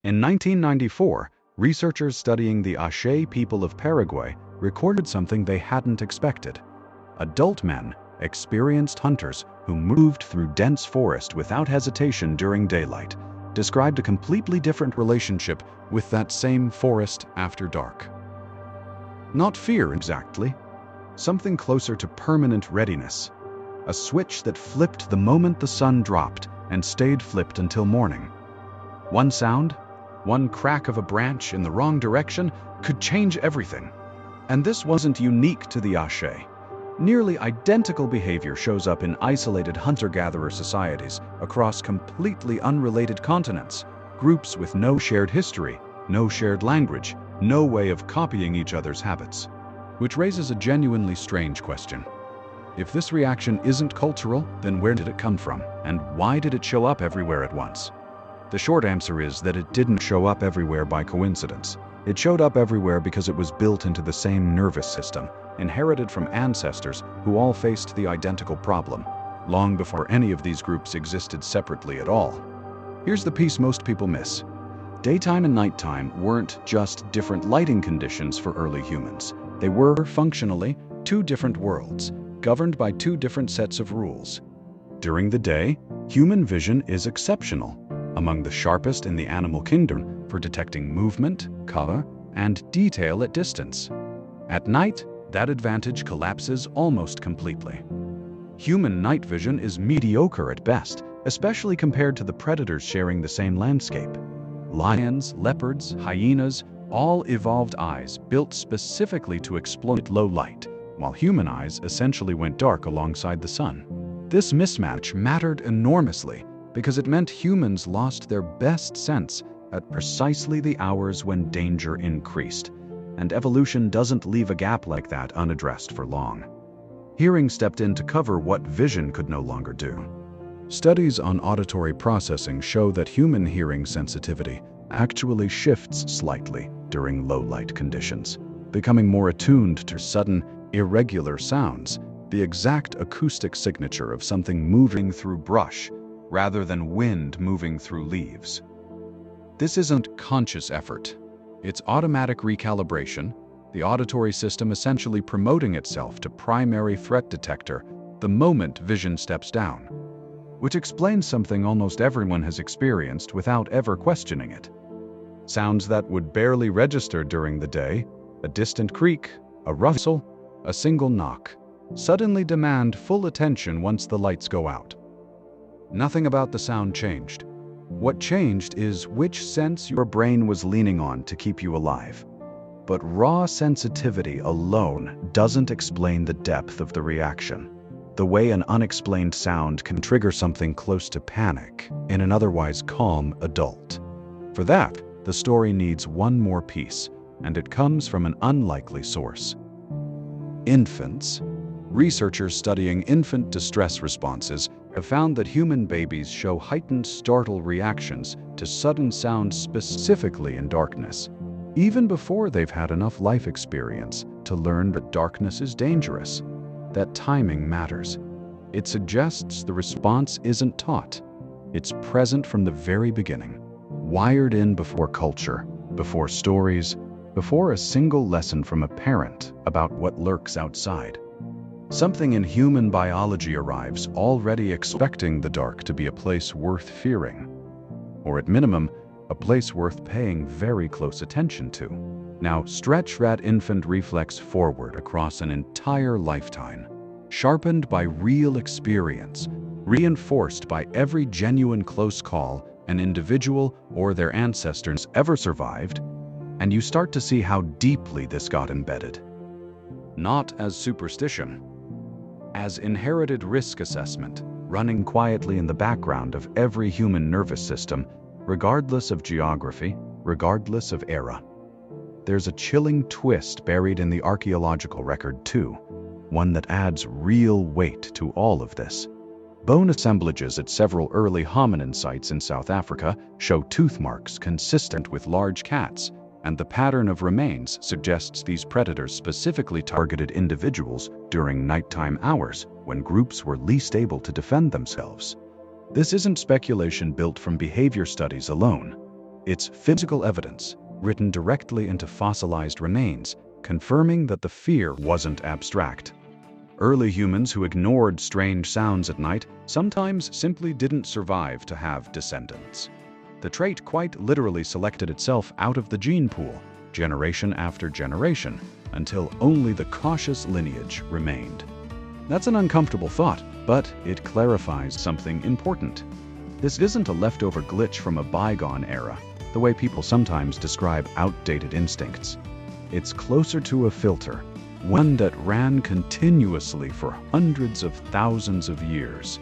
In 1994, researchers studying the Ache people of Paraguay recorded something they hadn't expected. Adult men, experienced hunters who moved through dense forest without hesitation during daylight, described a completely different relationship with that same forest after dark. Not fear exactly, something closer to permanent readiness. A switch that flipped the moment the sun dropped and stayed flipped until morning. One sound, one crack of a branch in the wrong direction could change everything. And this wasn't unique to the Ache. Nearly identical behavior shows up in isolated hunter-gatherer societies across completely unrelated continents, groups with no shared history, no shared language, no way of copying each other's habits. Which raises a genuinely strange question. If this reaction isn't cultural, then where did it come from? And why did it show up everywhere at once? The short answer is that it didn't show up everywhere by coincidence. It showed up everywhere because it was built into the same nervous system, inherited from ancestors who all faced the identical problem, long before any of these groups existed separately at all. Here's the piece most people miss. Daytime and nighttime weren't just different lighting conditions for early humans. They were, functionally, two different worlds, governed by two different sets of rules. During the day, human vision is exceptional, among the sharpest in the animal kingdom for detecting movement, color, and detail at distance. At night, that advantage collapses almost completely. Human night vision is mediocre at best, especially compared to the predators sharing the same landscape. Lions, leopards, hyenas, all evolved eyes built specifically to exploit low light, while human eyes essentially went dark alongside the sun. This mismatch mattered enormously because it meant humans lost their best sense at precisely the hours when danger increased, and evolution doesn't leave a gap like that unaddressed for long. Hearing stepped in to cover what vision could no longer do. Studies on auditory processing show that human hearing sensitivity actually shifts slightly during low-light conditions, becoming more attuned to sudden, irregular sounds, the exact acoustic signature of something moving through brush, rather than wind moving through leaves. This isn't conscious effort. It's automatic recalibration, the auditory system essentially promoting itself to primary threat detector the moment vision steps down, which explains something almost everyone has experienced without ever questioning it. Sounds that would barely register during the day, a distant creak, a rustle, a single knock, suddenly demand full attention once the lights go out. Nothing about the sound changed. What changed is which sense your brain was leaning on to keep you alive. But raw sensitivity alone doesn't explain the depth of the reaction, the way an unexplained sound can trigger something close to panic in an otherwise calm adult. For that, the story needs one more piece, and it comes from an unlikely source. Infants. Researchers studying infant distress responses have found that human babies show heightened startle reactions to sudden sounds specifically in darkness, even before they've had enough life experience to learn that darkness is dangerous, that timing matters. It suggests the response isn't taught. It's present from the very beginning, wired in before culture, before stories, before a single lesson from a parent about what lurks outside. Something in human biology arrives already expecting the dark to be a place worth fearing, or at minimum, a place worth paying very close attention to. Now, stretch that infant reflex forward across an entire lifetime, sharpened by real experience, reinforced by every genuine close call an individual or their ancestors ever survived, and you start to see how deeply this got embedded. Not as superstition, as inherited risk assessment, running quietly in the background of every human nervous system, regardless of geography, regardless of era. There's a chilling twist buried in the archaeological record too, one that adds real weight to all of this. Bone assemblages at several early hominin sites in South Africa show tooth marks consistent with large cats, and the pattern of remains suggests these predators specifically targeted individuals during nighttime hours when groups were least able to defend themselves. This isn't speculation built from behavior studies alone. It's physical evidence, written directly into fossilized remains, confirming that the fear wasn't abstract. Early humans who ignored strange sounds at night sometimes simply didn't survive to have descendants. The trait quite literally selected itself out of the gene pool, generation after generation, until only the cautious lineage remained. That's an uncomfortable thought, but it clarifies something important. This isn't a leftover glitch from a bygone era, the way people sometimes describe outdated instincts. It's closer to a filter, one that ran continuously for hundreds of thousands of years,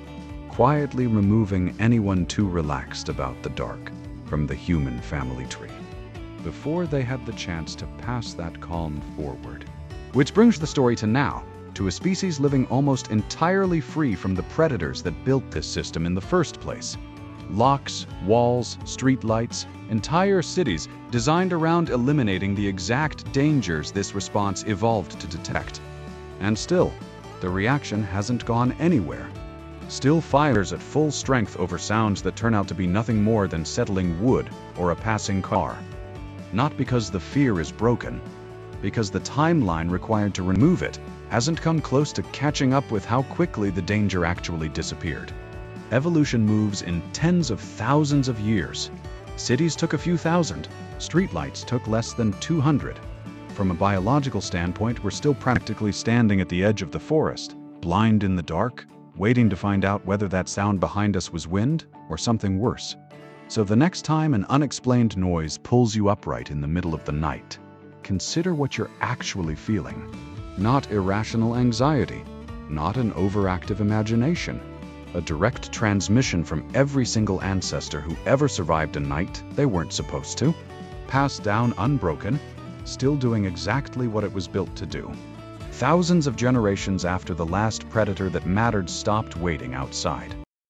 quietly removing anyone too relaxed about the dark from the human family tree, before they had the chance to pass that calm forward. Which brings the story to now, to a species living almost entirely free from the predators that built this system in the first place. Locks, walls, streetlights, entire cities designed around eliminating the exact dangers this response evolved to detect. And still, the reaction hasn't gone anywhere. Still fires at full strength over sounds that turn out to be nothing more than settling wood or a passing car. Not because the fear is broken, because the timeline required to remove it hasn't come close to catching up with how quickly the danger actually disappeared. Evolution moves in tens of thousands of years. Cities took a few thousand, streetlights took less than 200. From a biological standpoint, we're still practically standing at the edge of the forest, blind in the dark, waiting to find out whether that sound behind us was wind or something worse. So the next time an unexplained noise pulls you upright in the middle of the night, consider what you're actually feeling. Not irrational anxiety, not an overactive imagination. A direct transmission from every single ancestor who ever survived a night they weren't supposed to, passed down unbroken, still doing exactly what it was built to do. Thousands of generations after the last predator that mattered stopped waiting outside.